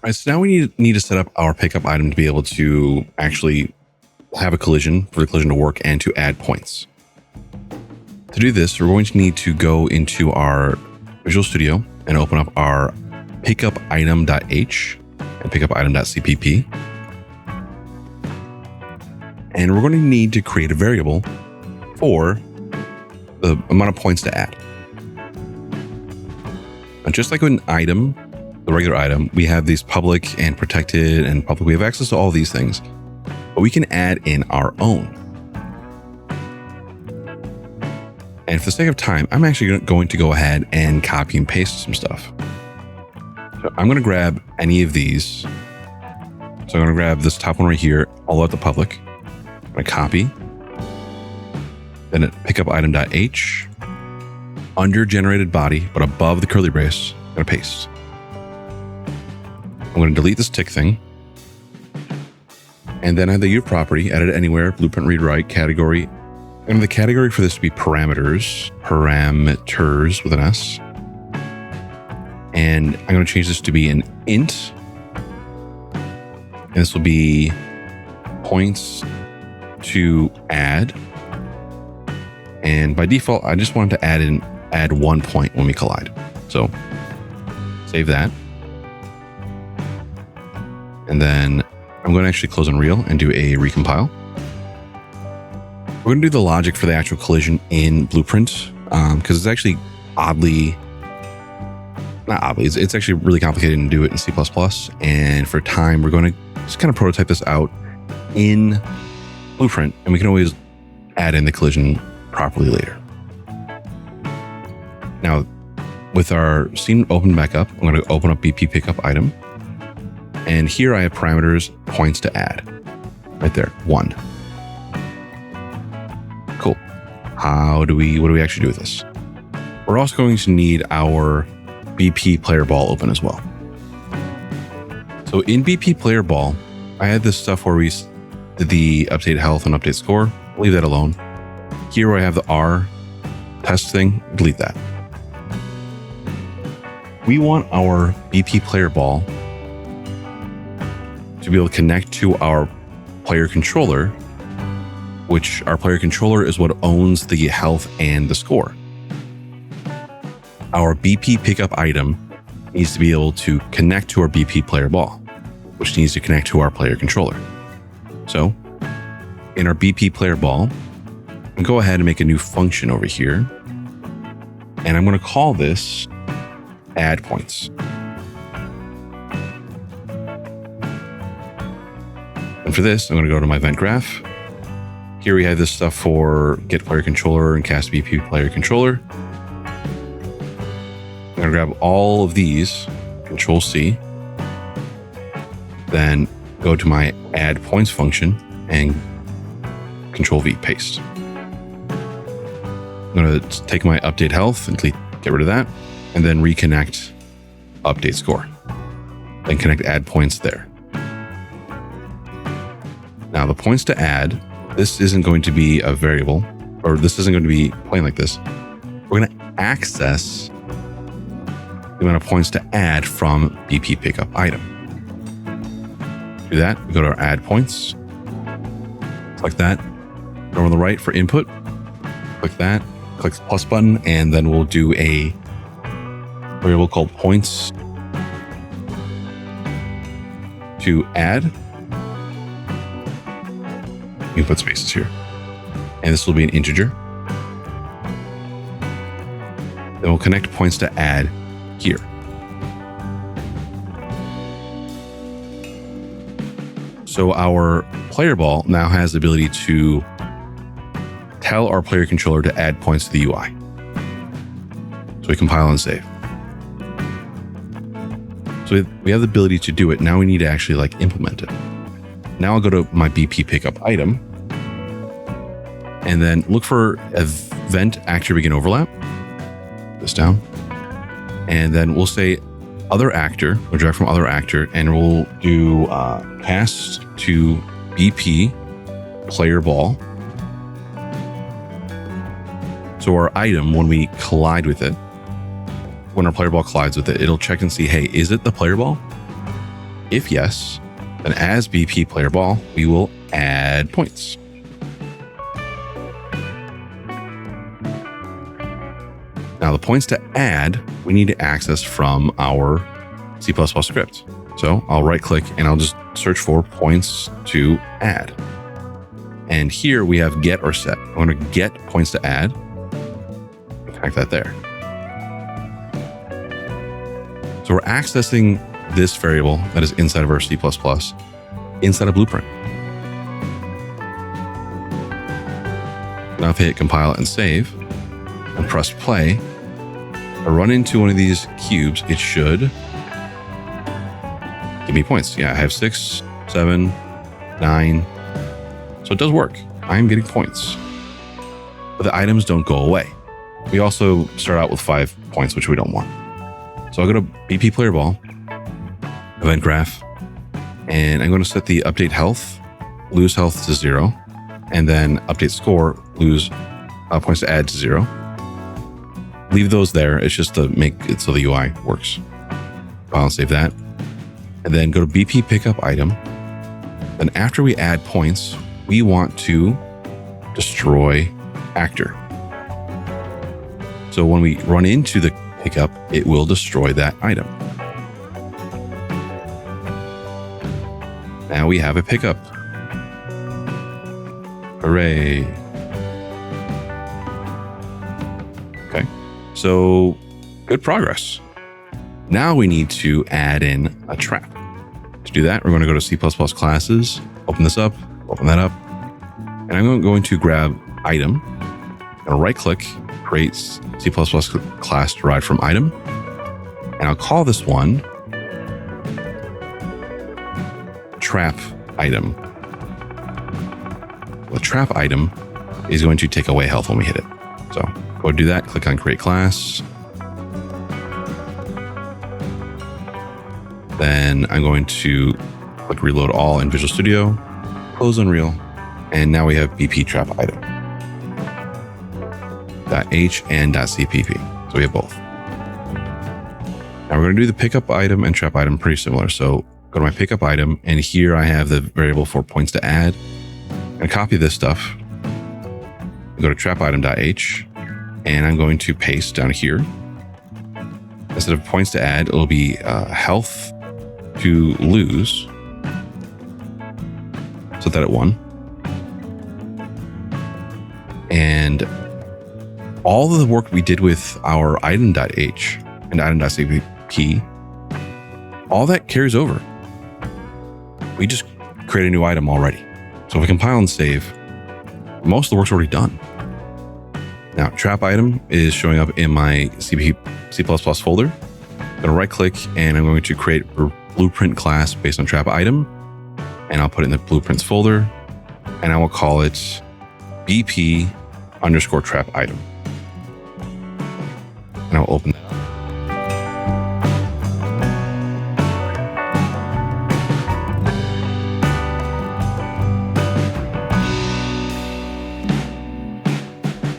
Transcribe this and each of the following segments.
All right, so now we need to set up our pickup item to be able to actually have a collision, for the collision to work, and to add points. To do this, we're going to need to go into our Visual Studio and open up our PickupItem.h and PickupItem.cpp. And we're going to need to create a variable for the amount of points to add. And just like an item, the regular item, we have these public and protected and public. We have access to all these things, but we can add in our own. And for the sake of time, I'm actually going to go ahead and copy and paste some stuff. So I'm going to grab any of these. So I'm going to grab this top one right here, all out the public. I'm going to copy. Then at PickupItem.h, under generated body, but above the curly brace, I'm going to paste. I'm going to delete this tick thing. And then I have the U property, edit anywhere, blueprint read write, category. And the category for this to be parameters with an S. And I'm going to change this to be an int. And this will be points to add. And by default, I just wanted to add 1 point when we collide. So save that. And then I'm going to actually close Unreal and do a recompile. We're going to do the logic for the actual collision in Blueprint because it's actually it's actually really complicated to do it in C++. And for time, we're going to just kind of prototype this out in Blueprint, and we can always add in the collision properly later. Now, with our scene open back up, I'm going to open up BP Pickup Item. And here I have parameters, points to add. Right there, 1. Cool. What do we actually do with this? We're also going to need our BP PlayerBall open as well. So in BP PlayerBall, I had this stuff where we did the update health and update score. Leave that alone. Here where I have the R test thing, delete that. We want our BP PlayerBall to be able to connect to our PlayerController, which our PlayerController is what owns the health and the score. Our BP Pickup Item needs to be able to connect to our BP PlayerBall, which needs to connect to our PlayerController. So in our BP PlayerBall, I'm go ahead and make a new function over here. And I'm going to call this add points. And for this, I'm going to go to my event graph. Here we have this stuff for get PlayerController and cast BP PlayerController. I'm going to grab all of these, Control C, then go to my add points function and Control V, paste. I'm going to take my update health and get rid of that, and then reconnect update score. Then connect add points there. Now the points to add, this isn't going to be a variable, or this isn't going to be plain like this. We're going to access the amount of points to add from BP Pickup Item. To do that, we go to our add points, click that, go on the right for input, click that, click the plus button, and then we'll do a variable called points to add. You can put spaces here. And this will be an integer. Then we'll connect points to add here. So our PlayerBall now has the ability to tell our PlayerController to add points to the UI. So we compile and save. So we have the ability to do it. Now we need to actually implement it. Now I'll go to my BP Pickup Item and then look for event actor begin overlap. This down. And then we'll say other actor, we'll drag from other actor, and we'll do cast to BP PlayerBall. So our item, when we collide with it, when our PlayerBall collides with it, it'll check and see, hey, is it the PlayerBall? If yes, then as BP player ball, we will add points. Now the points to add, we need to access from our C++ script. So I'll right click and I'll just search for points to add. And here we have get or set. I want to get points to add. Connect that there. So we're accessing this variable that is inside of our C++ inside of Blueprint. Now if I hit compile and save and press play, I run into one of these cubes, it should give me points. Yeah, I have 6, 7, 9. So it does work. I'm getting points. But the items don't go away. We also start out with 5 points, which we don't want. So I'll go to BP player ball, event graph, and I'm going to set the update health, lose health to 0, and then update score, lose points to add to 0. Leave those there. It's just to make it so the UI works. I'll save that. And then go to BP pickup item. Then after we add points, we want to destroy actor. So when we run into the pickup, it will destroy that item. Now we have a pickup. Hooray. Okay, so good progress. Now we need to add in a trap. To do that, we're going to go to C++ classes, open this up, open that up, and I'm going to grab item, and right click, create C++ class derived from item, and I'll call this one trap item. The trap item is going to take away health when we hit it. So go do that, click on create class. Then I'm going to click reload all in Visual Studio, close Unreal, and now we have BP trap item. .h and .cpp. So we have both. Now we're going to do the pickup item and trap item pretty similar. So go to my pickup item, and here I have the variable for points to add. I'm going to copy this stuff, go to trap item.h, and I'm going to paste down here. Instead of points to add, it'll be health to lose. Set that at 1. And all of the work we did with our item.h and item.cpp, all that carries over. We just create a new item already. So if we compile and save, most of the work's already done. Now, trap item is showing up in my C++ folder. I'm going to right click and I'm going to create a blueprint class based on trap item. And I'll put it in the blueprints folder and I will call it BP_trap item. And I'll open that up.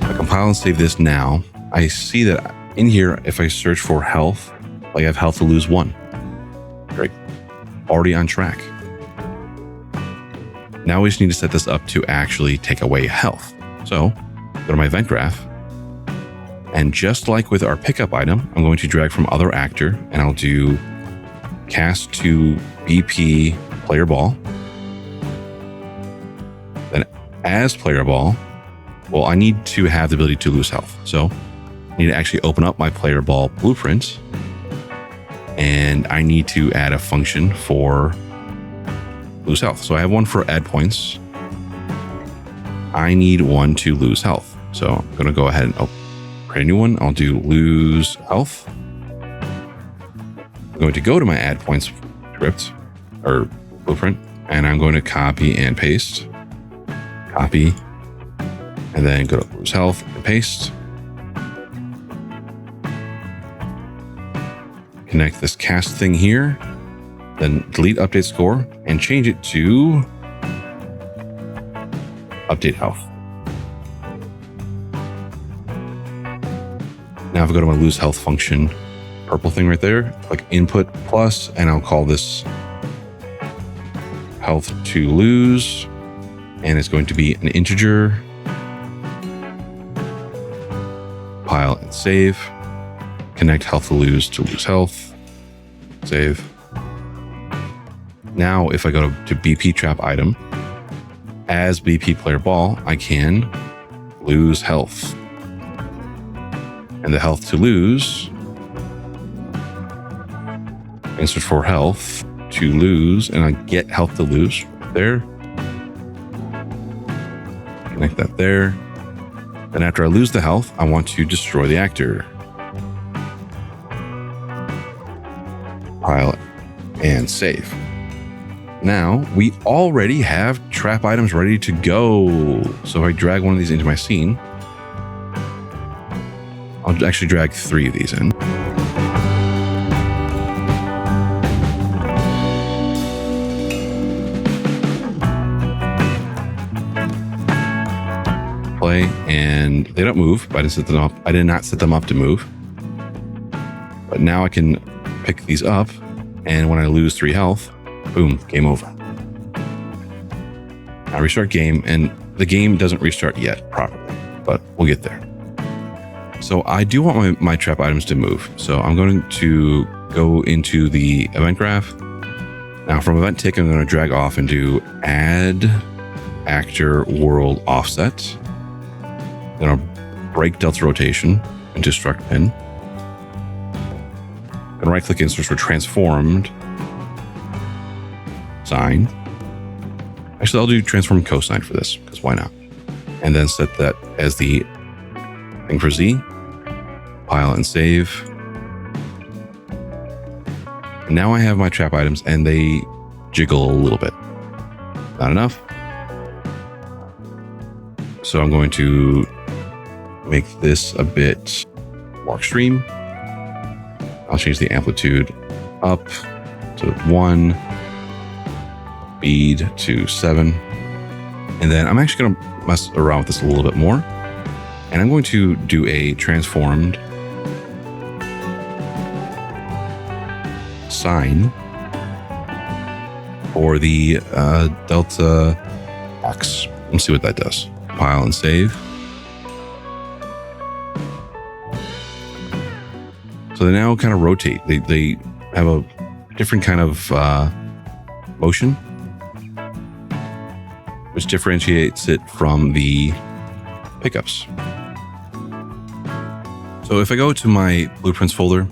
I compile and save this now. I see that in here, if I search for health, I have health to lose 1. Great. Already on track. Now we just need to set this up to actually take away health. So go to my event graph. And just like with our pickup item, I'm going to drag from other actor and I'll do cast to BP player ball. Then as player ball, well, I need to have the ability to lose health. So I need to actually open up my player ball blueprint and I need to add a function for lose health. So I have one for add points. I need one to lose health. So I'm going to go ahead and create a new one. I'll do lose health. I'm going to go to my add points script or blueprint, and I'm going to copy and paste. Copy, and then go to lose health and paste. Connect this cast thing here, then delete update score and change it to update health. Now if I go to my lose health function, purple thing right there, click input plus, and I'll call this health to lose, and it's going to be an integer. Pile and save. Connect health to lose health. Save. Now, if I go to BP TrapItem, as BP PlayerBall, I can lose health. And the health to lose, and search for health to lose, and I get health to lose right there. Connect that there. Then after I lose the health, I want to destroy the actor. Pile and save. Now we already have trap items ready to go. So if I drag one of these into my scene, I'll actually drag 3 of these in. Play, and they don't move, but I didn't set them up. I did not set them up to move. But now I can pick these up, and when I lose 3 health, boom, game over. I restart game, and the game doesn't restart yet properly, but we'll get there. So I do want my trap items to move. So I'm going to go into the event graph. Now from event tick, I'm going to drag off and do add actor world offset. Then I'll break delta rotation and destruct pin. Then right click and search for transformed sine. Actually, I'll do transform cosine for this, because why not? And then set that as the thing for Z. Pile and save. And now I have my trap items, and they jiggle a little bit. Not enough. So I'm going to make this a bit more extreme. I'll change the amplitude up to 1. Speed to 7. And then I'm actually going to mess around with this a little bit more. And I'm going to do a transformed sine for the delta x. Let's see what that does. Pile and save. So they now kind of rotate. They have a different kind of motion, which differentiates it from the pickups. So if I go to my blueprints folder,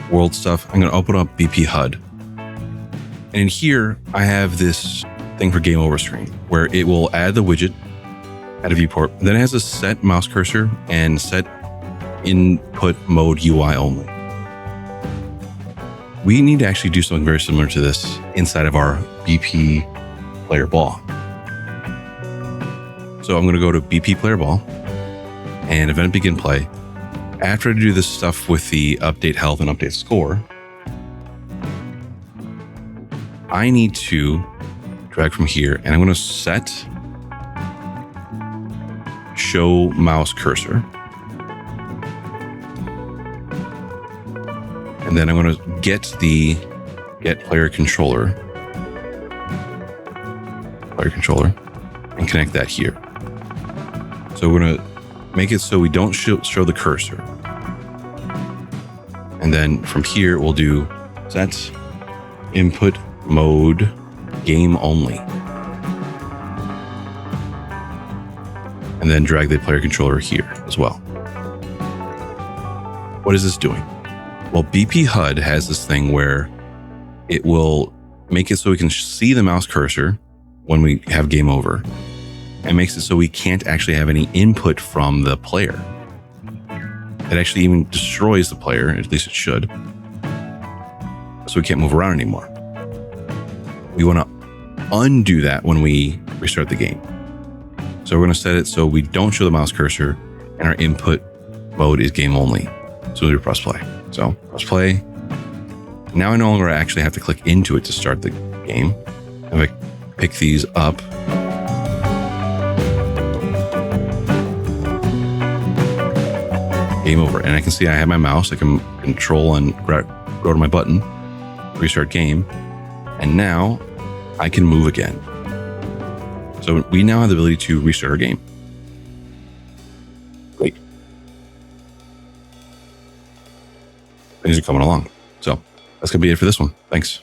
world stuff, I'm going to open up BP HUD. And in here, I have this thing for game over screen where it will add the widget, add a viewport. Then it has a set mouse cursor and set input mode UI only. We need to actually do something very similar to this inside of our BP PlayerBall. So I'm going to go to BP PlayerBall and event begin play. After I do this stuff with the update health and update score, I need to drag from here, and I'm going to set show mouse cursor. And then I'm going to get PlayerController and connect that here. So we're going to make it so we don't show the cursor. And then from here, we'll do set input mode game only. And then drag the PlayerController here as well. What is this doing? Well, BP HUD has this thing where it will make it so we can see the mouse cursor when we have game over, and makes it so we can't actually have any input from the player. It actually even destroys the player, at least it should, so we can't move around anymore. We want to undo that when we restart the game. So we're going to set it so we don't show the mouse cursor and our input mode is game only. So we'll do press play. So press play. Now I no longer actually have to click into it to start the game. If I pick these up, game over. And I can see I have my mouse. I can control and go to my button, restart game. And now I can move again. So we now have the ability to restart our game. Great. Things are coming along. So that's going to be it for this one. Thanks.